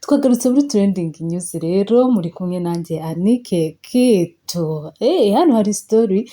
Twagarutse muri trending news rero muri kumwe nanjye Anike Kitu. Hano hari story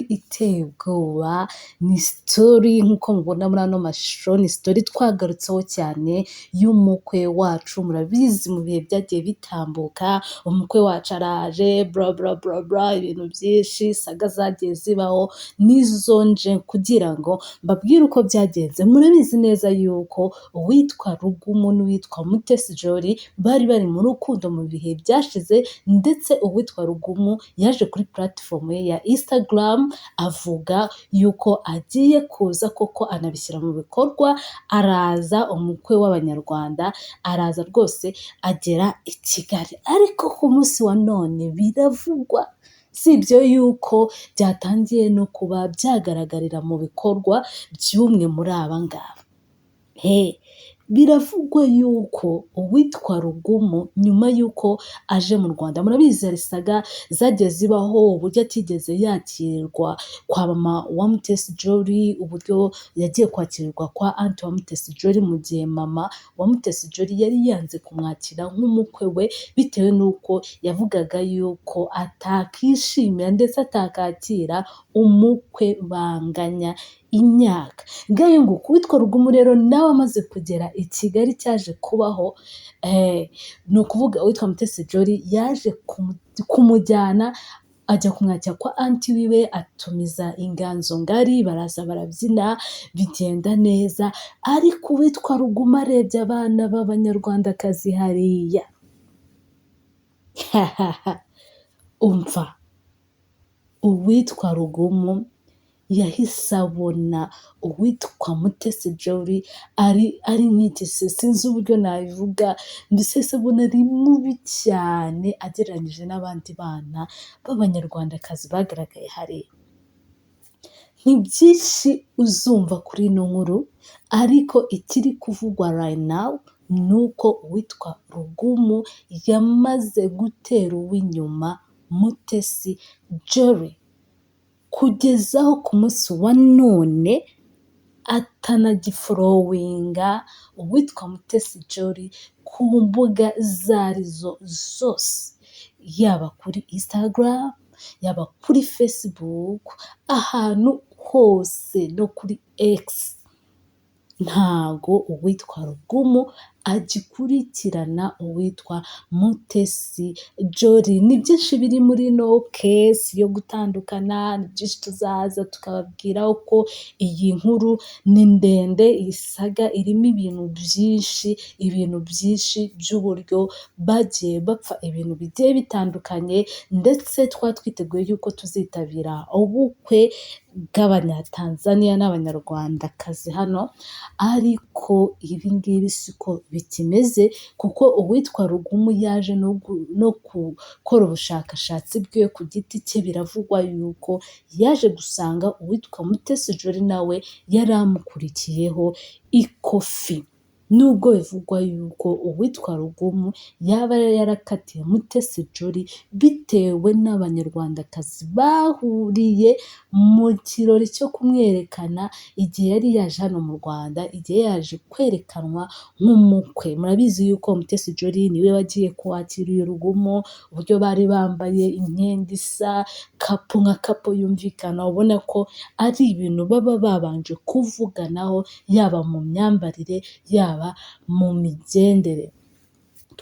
iteye ubwoba, ni story nk'uko mubona muri ano mashusho, ni story twagarutseho cyane y'umukwe wacu. Murabizi mu bihe byagiye bitambuka, umukwe wacu araje bla bla bla bla, ibintu byinshi, saga zagiye zibaho, nizo nje kugira ngo mbabwire uko byagenze. Murabizi neza yuko uwitwa Rugumu n'uwitwa Mutesi Jolly bari mu rukundo mu bihe byashize, ndetse uwitwa Rugumu yaje kuri platform ye ya Instagram avuga yuko agiye kuza koko anabishyira mu bikorwa, araza umukwe w'Abanyarwanda, araza rwose agera i Kigali. Ariko ku munsi wa none biravugwa, si ibyo yuko byatangiye no kuba byagaragarira mu bikorwa by'umwe muri aba ngaba. Biravugwa yuko uwitwa Rugumu nyuma yuko aje mu Rwanda, murabizi hari saga zagiye zibaho, uburyo atigeze yakirwa kwa mama wa Mutesi Jolly, uburyo yagiye kwakirirwa kwa anti wa Mutesi Jolly mu gihe mama wa Mutesi Jolly yari yanze kumwakira nk'umukwe we, bitewe n'uko yavugaga yuko atakishimira ndetse atakakira umukwe banganya imyaka. Ngayo ngo uwitwa Rugumu rero nawe amaze kugera i Kigali, cyaje kubaho ni ukuvuga uwitwa Mutesi Jolly yaje kumujyana, ajya kumwakira kwa anti wiwe, atumiza inganzo ngari, baraza barabyina, bigenda neza. Ariko uwitwa Rugumu arebye abana b'Abanyarwandakazi hariya, umva, uwitwa Rugumu yahise abona uwitwa Mutesi Jolly ari nk'igise, sinzi uburyo nabivuga, mbese yahise abona ari mubi cyane agereranyije n'abandi bana b'Abanyarwandakazi bagaragaye hariya. Ni byinshi uzumva kuri ino nkuru, ariko ikiri kuvugwa right now ni uko uwitwa Rugumu yamaze gutera uw'inyuma Mutesi Jolly, kugezaho ku munsi wa none atanagiforowinga uwitwa Mutesi Jolly ku mbuga zarizo zose, yaba kuri Instagram, yaba kuri Facebook, ahantu hose no kuri X. Ntago uwitwa Rugumu agikurikirana uwitwa Mutesi Jolly. Ni byinshi biri muri no case yo gutandukana, ni byinshi tuzaza tukababwira uko iyi nkuru ni ndende, iyi saga irimo ibintu byinshi by'uburyo bagiye bapfa ibintu bigiye bitandukanye, ndetse twiteguye yuko tuzitabira ubukwe bw'Abanyatanzania n'Abanyarwandakazi hano. Ariko ibi ngibi siko bikimeze, kuko uwitwa Rugumu yaje no gukora ubushakashatsi bwe ku giti cye. Biravugwa yuko yaje gusanga uwitwa Mutesi Jolly nawe yari amukurikiyeho ikofi. Nubwo bivugwa yuko uwitwa Rugumu yaba yarakatiye Mutesi Jolly bitewe n'Abanyarwandakazi bahuriye mu kirori cyo kumwerekana igihe yari yaje hano mu Rwanda, igihe yaje kwerekanwa nk'umukwe. Murabizi yuko Mutesi Jolly niwe wagiye kwakira uyu Rugumu, uburyo bari bambaye imyenda isa, nka kapo yumvikana, ubona ko ari ibintu baba babanje kuvuganaho, yaba mu myambarire, yaba mu migendere.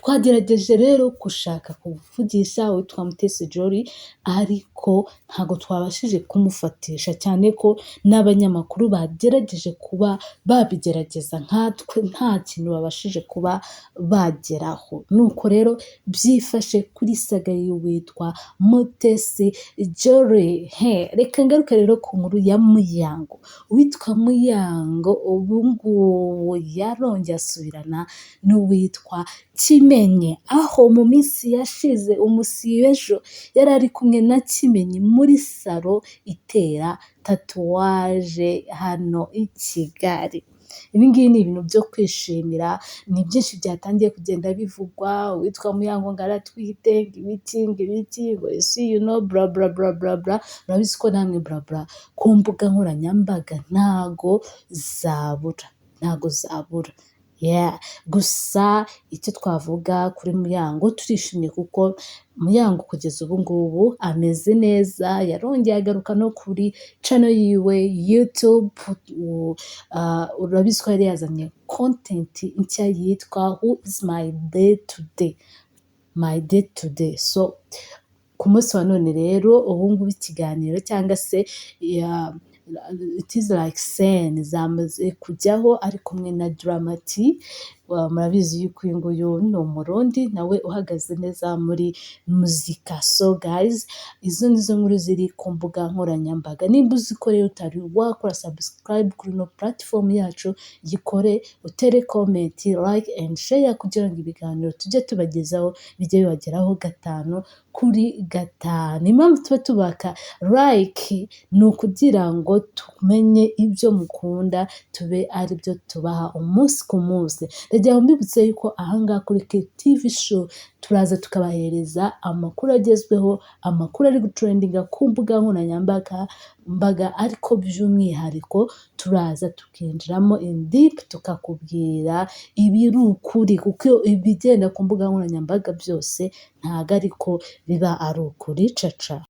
Twagerageje rero gushaka kuvugisha uwitwa Mutesi Jolly, ariko ntabwo twabashije kumufatisha, cyane ko n'abanyamakuru bagerageje kuba babigerageza, nkatwe nta kintu babashije kuba bageraho. Nuko rero byifashe kuri saga y'uwitwa Mutesi Jolly. Reka ngaruke rero ku nkuru ya Muyango. Uwitwa Muyango ubu ngubu yarongeye asubirana n'uwitwa Kimenyi, aho mu minsi yashize umusibe ejo yari ari kumwe na Kimenyi muri salo itera tatuwaje hano i Kigali. Ibi ngibi ni ibintu byo kwishimira, ni byinshi byatangiye kugenda bivugwa. Uwitwa Muyango ngo aratwite, ibiki ngo isi bla bla bla bla bla. Murabizi ko namwe bla bla ku mbuga nkoranyambaga ntago zabura. gusa icyo twavuga kuri Muyango turishimye kuko Muyango kugeza ubu ngubu ameze neza, yarongeye agaruka no kuri channel yiwe YouTube, urabizi ko yari yazanye content nshya yitwa Who is my day today, my day today. So ku munsi wa none rero ubu ngubu ikiganiro cyangwa se it is like scene zamaze kujyaho ari kumwe na Dramati. Murabizi yuko uyu nguyu ni umurundi nawe uhagaze neza muri muzika. So guys, izo nizo nkuru ziri ku mbuga nkoranyambaga. Nimba uzi ko rero utari wakora subscribe kuri no platform yacu, gikore, utere comment, like and share kugira ngo ibiganiro tujye tubagezaho bijye bibageraho 5 kuri 5. Impamvu tuba tubaka like ni ukugira ngo tumenye ibyo mukunda, tube ari byo tubaha umunsi ku munsi. Ndagira mbibutse yuko ahangaha kuri KTV show turaza tukabahereza amakuru agezweho, amakuru ari gutrendinga ku mbuga nkoranyambaga, ariko by'umwihariko turaza tukinjiramo in deep tukakubwira ibiri ukuri, kuko ibigenda ku mbuga nkoranyambaga byose ntago ariko biba ari ukuri. Caca.